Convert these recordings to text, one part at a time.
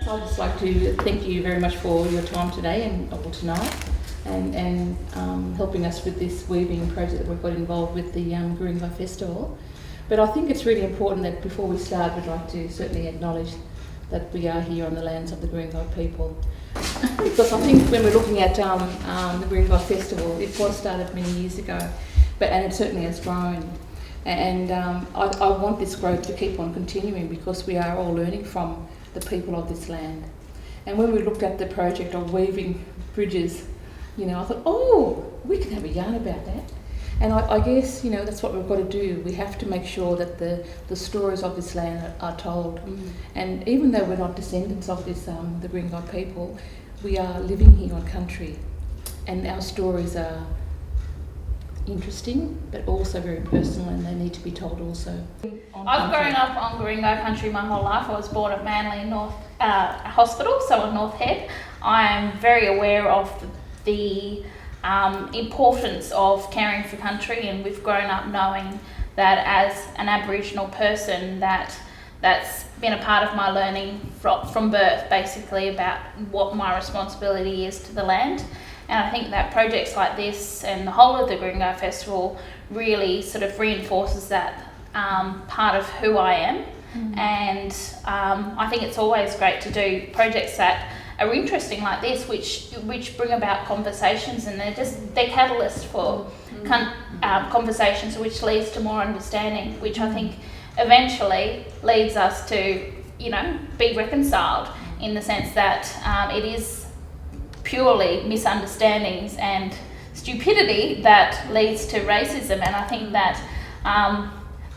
I'd just like to thank you very much for your time today or tonight and helping us with this weaving project that we've got involved with the Guringai Festival. But I think it's really important that before we start, we'd like to certainly acknowledge that we are here on the lands of the Guringai people. Because I think when we're looking at the Guringai Festival, it was started many years ago, and it certainly has grown. And I want this growth to keep on continuing because we are all learning from the people of this land. And when we looked at the project of weaving bridges, I thought, oh, we can have a yarn about that. And I guess, that's what we've got to do. We have to make sure that the stories of this land are told. And even though we're not descendants of this, the Guringai people, we are living here on country. And our stories are interesting, but also very personal, and they need to be told also. I've grown up on Guringai country my whole life. I was born at Manly North Hospital, so on North Head. I am very aware of the importance of caring for country, and we've grown up knowing that as an Aboriginal person that's been a part of my learning from birth, basically, about what my responsibility is to the land. And I think that projects like this and the whole of the Guringai Festival really sort of reinforces that part of who I am. And I think it's always great to do projects that are interesting like this, which bring about conversations, and they're catalysts for conversations, which leads to more understanding, which I think eventually leads us to, be reconciled in the sense that it is purely misunderstandings and stupidity that leads to racism. And I think that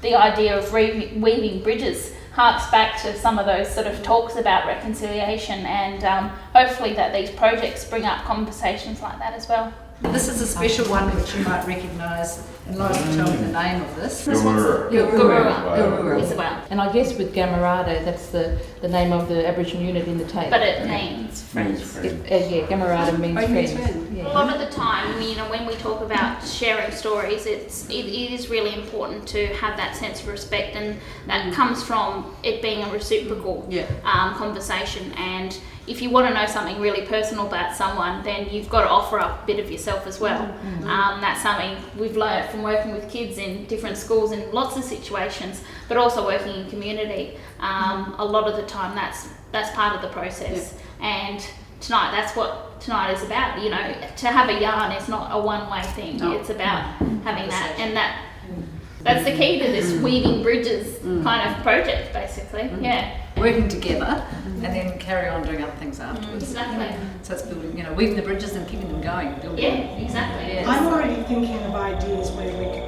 the idea of weaving bridges harks back to some of those sort of talks about reconciliation, and hopefully that these projects bring up conversations like that as well. This is a special one which you might recognise, and Lois will tell me the name of this. Gurura. Isabel. And I guess with Gamarada, that's the name of the Aboriginal unit in the tape. But it means friends. Gamarada means friends. Yeah. A lot of the time, when we talk about sharing stories, it is really important to have that sense of respect, and that comes from it being a reciprocal conversation. And if you want to know something really personal about someone, then you've got to offer up a bit of yourself as well. That's something we've learned from working with kids in different schools in lots of situations, but also working in community. A lot of the time, that's part of the process. And tonight, that's what tonight is about. To have a yarn is not a one-way thing. No. It's about having that, and that's the key to this weaving bridges kind of project, basically. Working together and then carry on doing other things afterwards. Exactly. So it's building, weaving the bridges and keeping them going. Yeah, exactly. Yes. I'm already thinking of ideas where we could